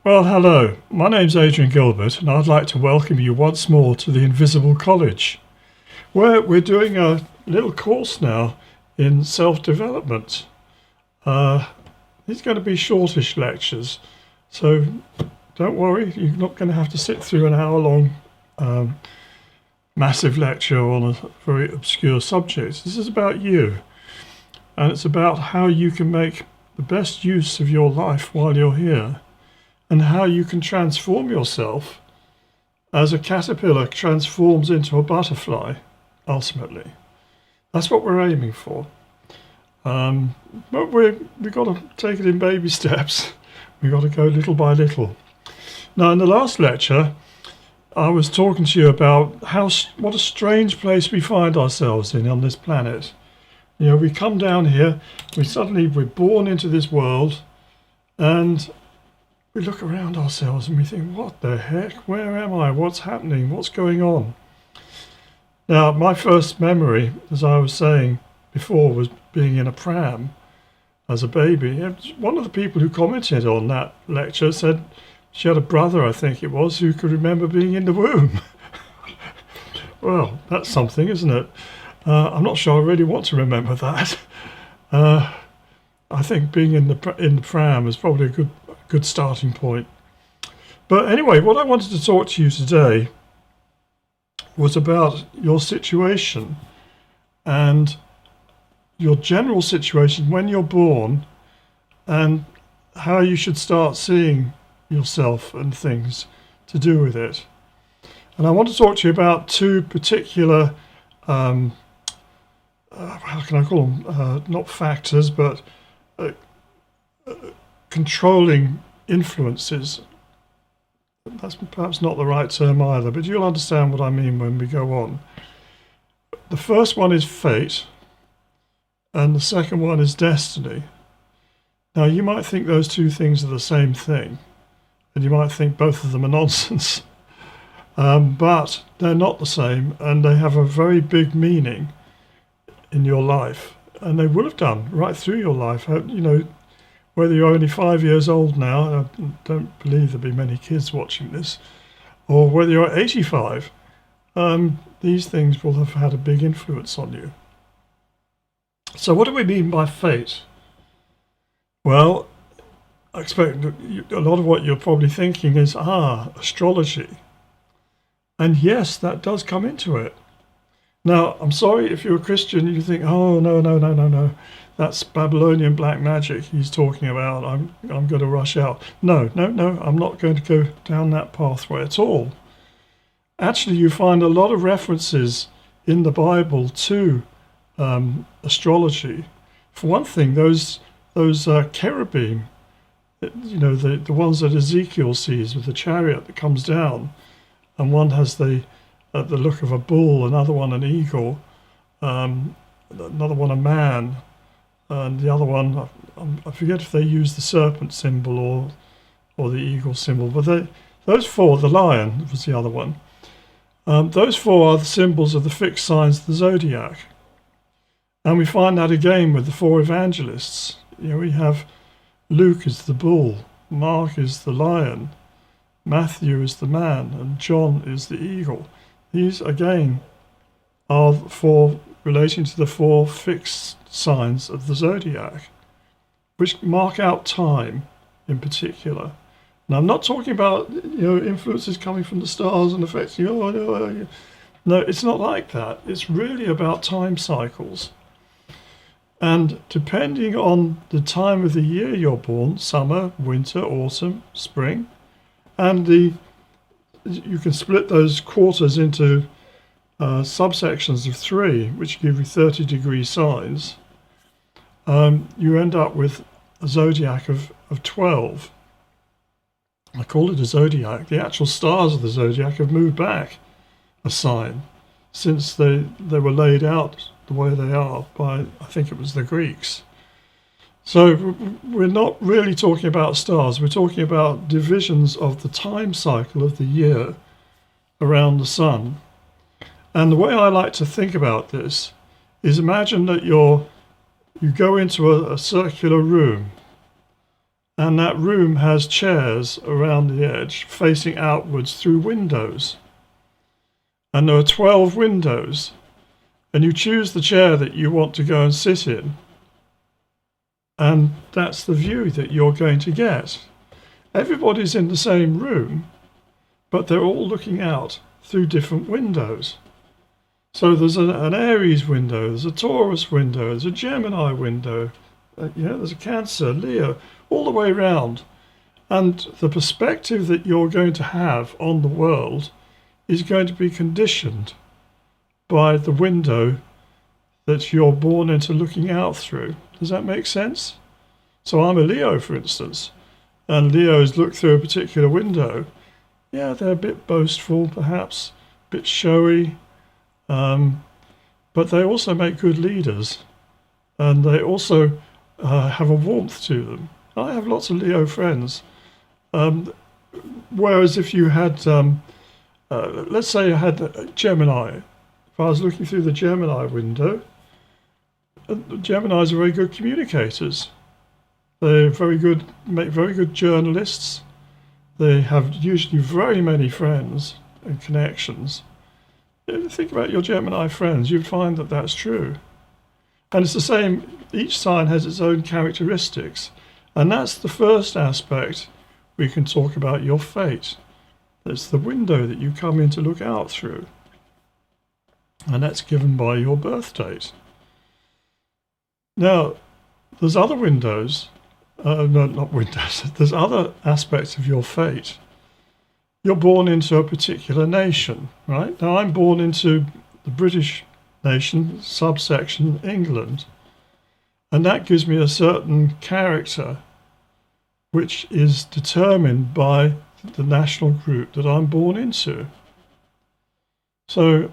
Well, hello. My name's Adrian Gilbert, and I'd like to welcome you once more to the Invisible College, where we're doing a little course now in self-development. These are going to be shortish lectures, so don't worry, you're not going to have to sit through an hour-long massive lecture on a very obscure subject. This is about you, and it's about how you can make the best use of your life while you're here, and how you can transform yourself as a caterpillar transforms into a butterfly, ultimately. That's what we're aiming for. But we've got to take it in baby steps. We've got to go little by little. Now, in the last lecture, I was talking to you about what a strange place we find ourselves in on this planet. You know, we come down here, we're born into this world, and we look around ourselves and we think, what the heck? Where am I? What's happening? What's going on? Now, my first memory, as I was saying before, was being in a pram as a baby. One of the people who commented on that lecture said she had a brother, I think it was, who could remember being in the womb. Well, that's something, isn't it? I'm not sure I really want to remember that. I think being in the pram is probably a good starting point. But anyway, what I wanted to talk to you today was about your situation and your general situation when you're born, and how you should start seeing yourself and things to do with it. And I want to talk to you about two particular, how can I call them, not factors, but controlling influences. That's perhaps not the right term either, but you'll understand what I mean when we go on. The first one is fate, and the second one is destiny. Now, you might think those two things are the same thing, and you might think both of them are nonsense, but they're not the same, and they have a very big meaning in your life, and they will have done right through your life. You know, whether you're only 5 years old now, I don't believe there'll be many kids watching this, or whether you're 85, these things will have had a big influence on you. So what do we mean by fate? Well, I expect a lot of what you're probably thinking is, astrology. And yes, that does come into it. Now, I'm sorry if you're a Christian, you think, oh, no. That's Babylonian black magic he's talking about. I'm going to rush out. No, I'm not going to go down that pathway at all. Actually, you find a lot of references in the Bible to astrology. For one thing, those cherubim, you know, the ones that Ezekiel sees with the chariot that comes down, and one has the look of a bull, another one an eagle, another one a man, and the other one, I forget if they use the serpent symbol or the eagle symbol, but those four, the lion was the other one. Those four are the symbols of the fixed signs of the Zodiac. And we find that again with the four evangelists. You know, we have Luke is the bull, Mark is the lion, Matthew is the man, and John is the eagle. These, again, are four relating to the four fixed signs of the Zodiac, which mark out time in particular. Now, I'm not talking about, you know, influences coming from the stars and affecting you. No, it's not like that. It's really about time cycles. And depending on the time of the year you're born, summer, winter, autumn, spring, and you can split those quarters into subsections of 3, which give you 30-degree signs. You end up with a zodiac of 12. I call it a zodiac. The actual stars of the zodiac have moved back a sign since they were laid out the way they are by, I think it was the Greeks. So we're not really talking about stars. We're talking about divisions of the time cycle of the year around the sun. And the way I like to think about this is, imagine that you go into a circular room, And that room has chairs around the edge facing outwards through windows. And there are 12 windows. And you choose the chair that you want to go and sit in. And that's the view that you're going to get. Everybody's in the same room, but they're all looking out through different windows. So there's an Aries window, there's a Taurus window, there's a Gemini window, there's a Cancer, Leo, all the way around. And the perspective that you're going to have on the world is going to be conditioned by the window that you're born into looking out through. Does that make sense? So I'm a Leo, for instance, and Leos look through a particular window. Yeah, they're a bit boastful, perhaps, a bit showy, but they also make good leaders, and they also have a warmth to them. I have lots of Leo friends, whereas if you had, let's say I had Gemini, if I was looking through the Gemini window, Geminis are very good communicators. They're very good, make very good journalists. They have usually very many friends and connections. If you think about your Gemini friends, you'd find that that's true. And it's the same, each sign has its own characteristics. And that's the first aspect we can talk about your fate. It's the window that you come in to look out through. And that's given by your birth date. Now, there's other windows, no, not windows, there's other aspects of your fate. You're born into a particular nation, right? Now, I'm born into the British nation, subsection England, and that gives me a certain character which is determined by the national group that I'm born into. So,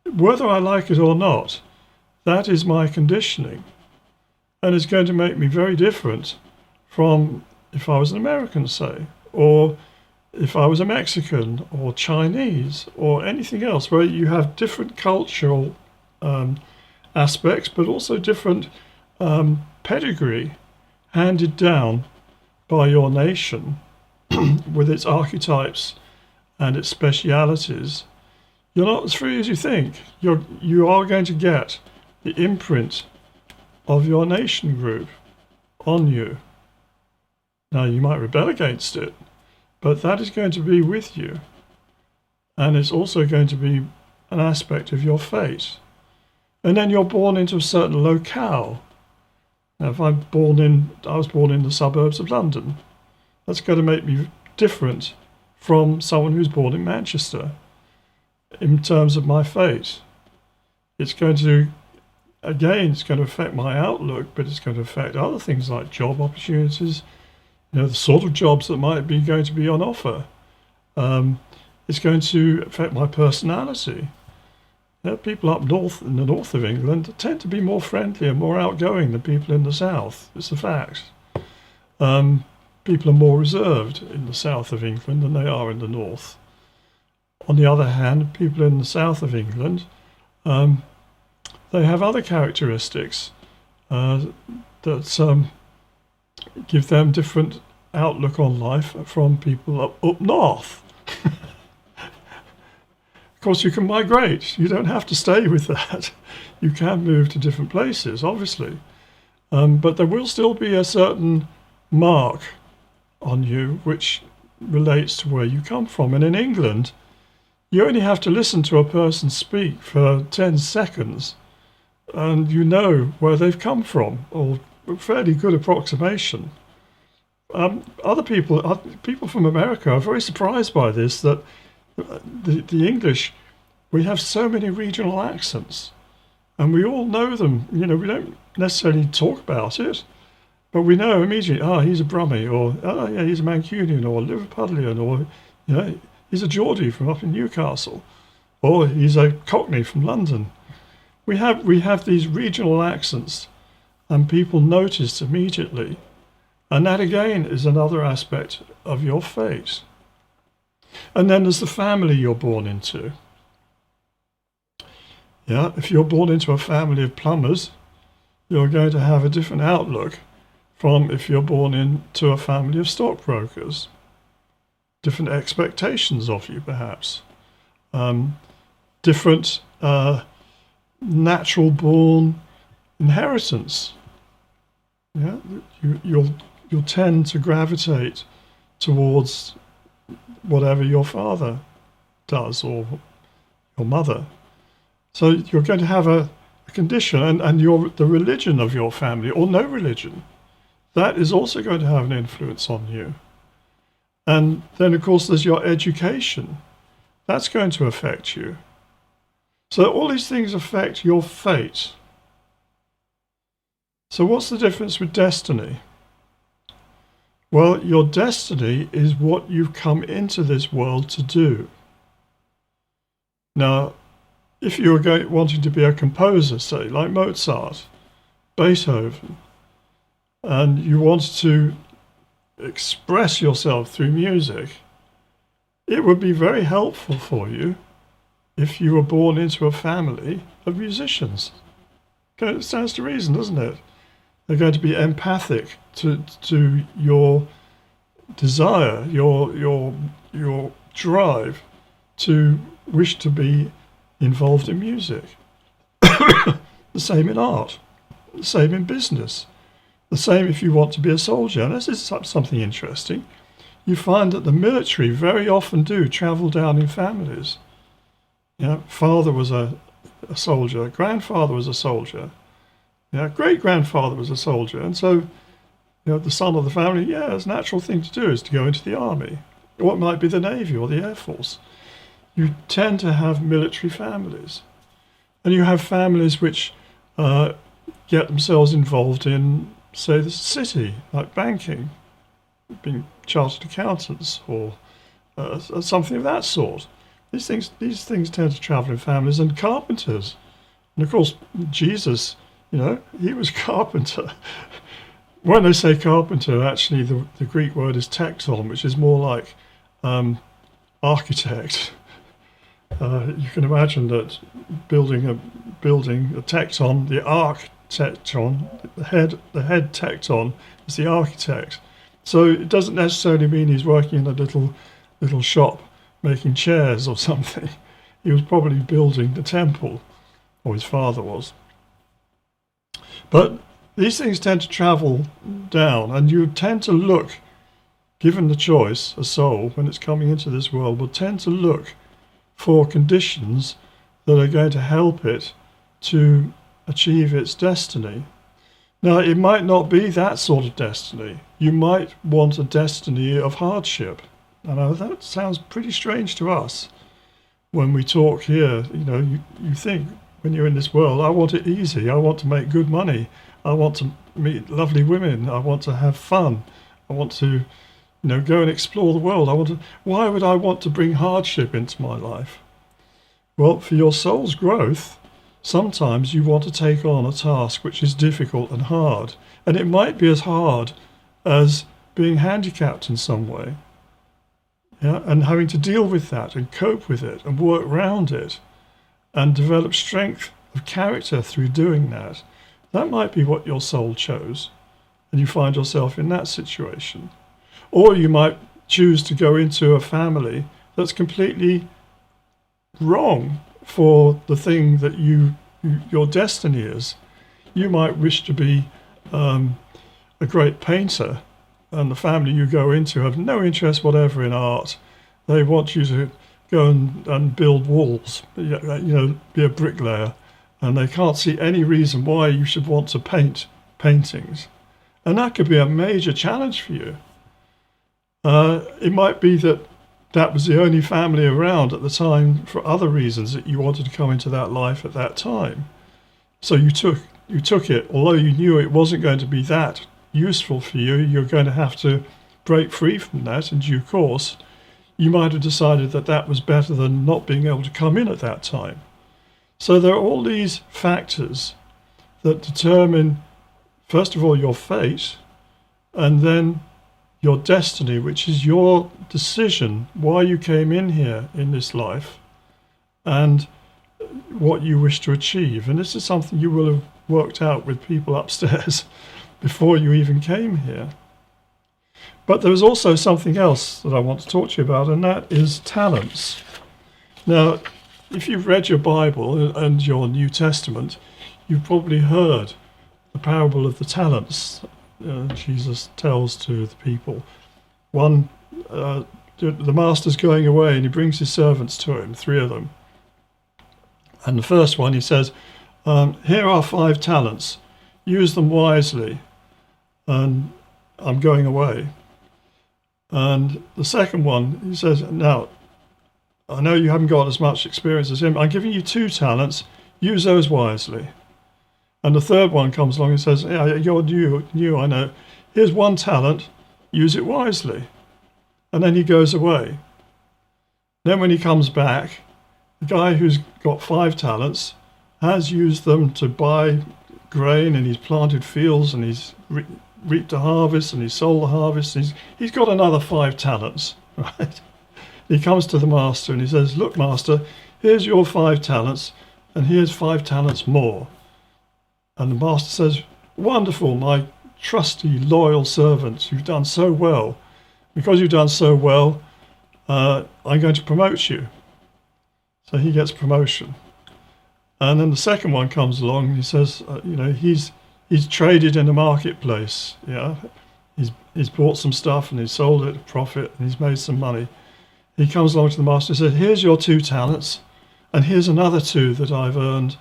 whether I like it or not, that is my conditioning. And it's going to make me very different from if I was an American, say, or if I was a Mexican or Chinese or anything else, where you have different cultural aspects, but also different pedigree handed down by your nation with its archetypes and its specialities. You're not as free as you think. You are going to get the imprint of your nation group on you. Now, you might rebel against it, but that is going to be with you. And it's also going to be an aspect of your fate. And then you're born into a certain locale. Now, if I was born in the suburbs of London, that's going to make me different from someone who's born in Manchester in terms of my fate. It's going to affect my outlook, but it's going to affect other things like job opportunities, the sort of jobs that might be going to be on offer. It's going to affect my personality. People up north, in the north of England, tend to be more friendly and more outgoing than people in the south. It's a fact. People are more reserved in the south of England than they are in the north. On the other hand, people in the south of England, they have other characteristics that give them different outlook on life from people up north. Of course, you can migrate. You don't have to stay with that. You can move to different places, obviously. But there will still be a certain mark on you which relates to where you come from. And in England, you only have to listen to a person speak for 10 seconds and you know where they've come from, or a fairly good approximation. Other people from America are very surprised by this, that the English, we have so many regional accents, and we all know them. We don't necessarily talk about it, but we know immediately, he's a Brummie, or yeah, he's a Mancunian, or Liverpudlian, or he's a Geordie from up in Newcastle, or he's a Cockney from London. We have these regional accents, and people notice immediately. And that again is another aspect of your fate. And then there's the family you're born into. Yeah, if you're born into a family of plumbers, you're going to have a different outlook from if you're born into a family of stockbrokers. Different expectations of you, perhaps. Different natural born inheritance. Yeah, you'll tend to gravitate towards whatever your father does or your mother. So you're going to have a condition, and the religion of your family, or no religion, that is also going to have an influence on you. And then, of course, there's your education. That's going to affect you. So all these things affect your fate. So what's the difference with destiny? Well, your destiny is what you've come into this world to do. Now, if you were wanting to be a composer, say, like Mozart, Beethoven, and you wanted to express yourself through music, it would be very helpful for you if you were born into a family of musicians. Okay, it stands to reason, doesn't it? They're going to be empathic to your desire, your drive to wish to be involved in music. The same in art, the same in business, the same if you want to be a soldier. And this is something interesting. You find that the military very often do travel down in families. Yeah, father was a soldier, grandfather was a soldier, yeah, great-grandfather was a soldier. And so, the son of the family, it's a natural thing to do is to go into the army, or it might be the Navy or the Air Force. You tend to have military families. And you have families which get themselves involved in, say, the city, like banking, being chartered accountants or something of that sort. These things tend to travel in families, and carpenters. And of course, Jesus, he was a carpenter. When they say carpenter, actually the Greek word is tekton, which is more like architect. You can imagine that building a tekton, the architecton, the head tekton is the architect. So it doesn't necessarily mean he's working in a little shop making chairs or something. He was probably building the temple, or his father was. But these things tend to travel down, and you tend to look, given the choice, a soul, when it's coming into this world, will tend to look for conditions that are going to help it to achieve its destiny. Now, it might not be that sort of destiny. You might want a destiny of hardship. I know that sounds pretty strange to us when we talk here. You think, when you're in this world, I want it easy. I want to make good money. I want to meet lovely women. I want to have fun. I want to, go and explore the world. Why would I want to bring hardship into my life? Well, for your soul's growth, sometimes you want to take on a task which is difficult and hard. And it might be as hard as being handicapped in some way. Yeah, and having to deal with that and cope with it and work around it and develop strength of character through doing that. That might be what your soul chose, and you find yourself in that situation. Or you might choose to go into a family that's completely wrong for the thing that your destiny is. You might wish to be a great painter, and the family you go into have no interest whatever in art. They want you to go and build walls, be a bricklayer, and they can't see any reason why you should want to paint paintings. And that could be a major challenge for you. It might be that was the only family around at the time for other reasons that you wanted to come into that life at that time. So you took it, although you knew it wasn't going to be that useful for you. You're going to have to break free from that in due course. You might have decided that was better than not being able to come in at that time. So there are all these factors that determine, first of all, your fate, and then your destiny, which is your decision why you came in here in this life and what you wish to achieve. And this is something you will have worked out with people upstairs before you even came here. But there was also something else that I want to talk to you about, and that is talents. Now, if you've read your Bible and your New Testament, you've probably heard the parable of the talents Jesus tells to the people. One, the master's going away and he brings his servants to him, 3 of them. And the first one, he says, here are 5 talents. Use them wisely. And I'm going away. And the second one, he says, now, I know you haven't got as much experience as him. I'm giving you 2 talents. Use those wisely. And the third one comes along and says, yeah, you're new, I know. Here's 1 talent. Use it wisely. And then he goes away. Then when he comes back, the guy who's got 5 talents has used them to buy grain, and he's planted fields, and he's reaped a harvest, and he's sold the harvest. He's got another 5 talents, right? He comes to the master and he says, look, master, here's your 5 talents, and here's 5 talents more. And the master says, wonderful, my trusty, loyal servant, you've done so well. Because you've done so well, I'm going to promote you. So he gets promotion. And then the second one comes along and he says, he's traded in the marketplace. Yeah, he's bought some stuff and he's sold it at a profit and he's made some money. He comes along to the master and says, here's your 2 talents, and here's another 2 that I've earned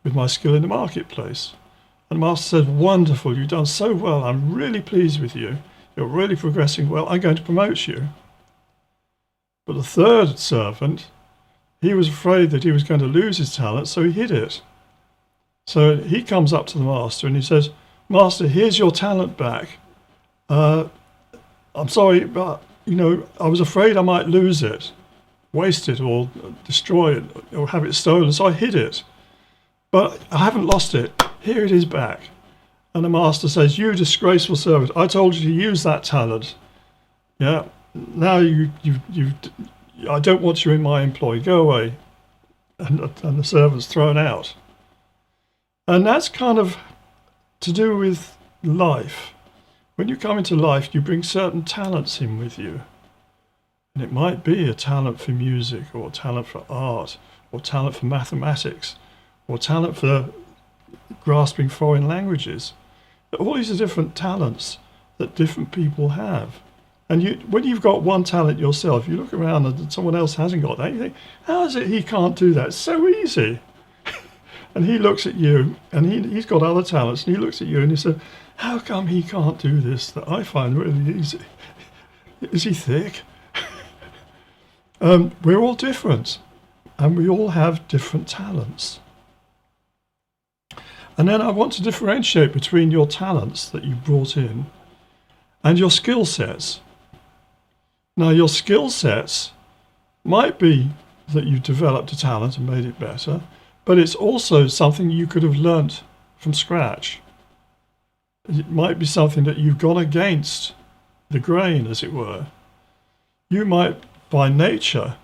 with my skill in the marketplace. And the master said, wonderful, you've done so well. I'm really pleased with you. You're really progressing well. I'm going to promote you. But the third servant, he was afraid that he was going to lose his talent, so he hid it. So he comes up to the master and he says, master, here's your talent back. I'm sorry, but, I was afraid I might lose it, waste it, or destroy it, or have it stolen, so I hid it. But I haven't lost it. Here it is back. And the master says, you disgraceful servant, I told you to use that talent. Yeah, now I don't want you in my employ. Go away. And the servant's thrown out. And that's kind of to do with life. When you come into life, you bring certain talents in with you. And it might be a talent for music, or a talent for art, or talent for mathematics, or talent for grasping foreign languages. All these are different talents that different people have. And when you've got one talent yourself, you look around and someone else hasn't got that, you think, how is it he can't do that? It's so easy. And he looks at you, and he's got other talents, and he looks at you and he says, how come he can't do this that I find really easy? Is he thick? We're all different, and we all have different talents. And then I want to differentiate between your talents that you brought in and your skill sets. Now, your skill sets might be that you developed a talent and made it better, but it's also something you could have learnt from scratch. It might be something that you've gone against the grain, as it were. You might, by nature,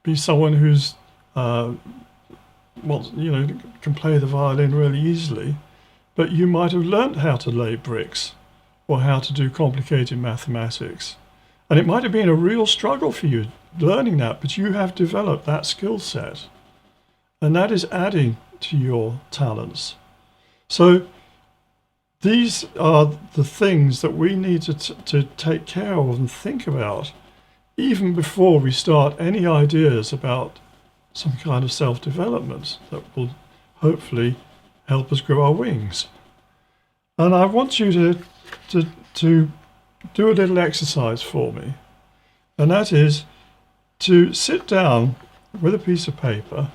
be someone who's can play the violin really easily, but you might have learnt how to lay bricks or how to do complicated mathematics. And it might have been a real struggle for you learning that, but you have developed that skill set. And that is adding to your talents. So these are the things that we need to take care of and think about even before we start any ideas about some kind of self-development that will hopefully help us grow our wings. And I want you to do a little exercise for me, and that is to sit down with a piece of paper,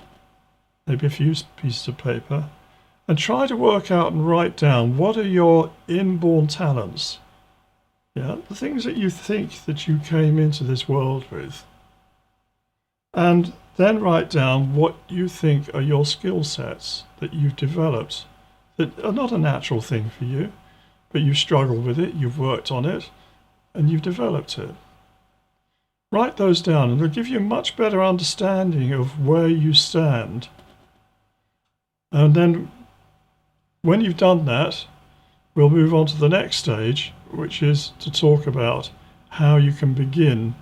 maybe a few pieces of paper, and try to work out and write down what are your inborn talents. Yeah, the things that you think that you came into this world with. And then write down what you think are your skill sets that you've developed that are not a natural thing for you, but you've struggled with it, you've worked on it, and you've developed it. Write those down, and it'll give you a much better understanding of where you stand. And then when you've done that, we'll move on to the next stage, which is to talk about how you can begin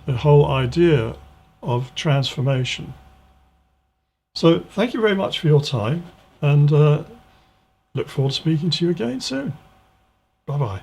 the whole idea of transformation. So thank you very much for your time, and look forward to speaking to you again soon. Bye-bye.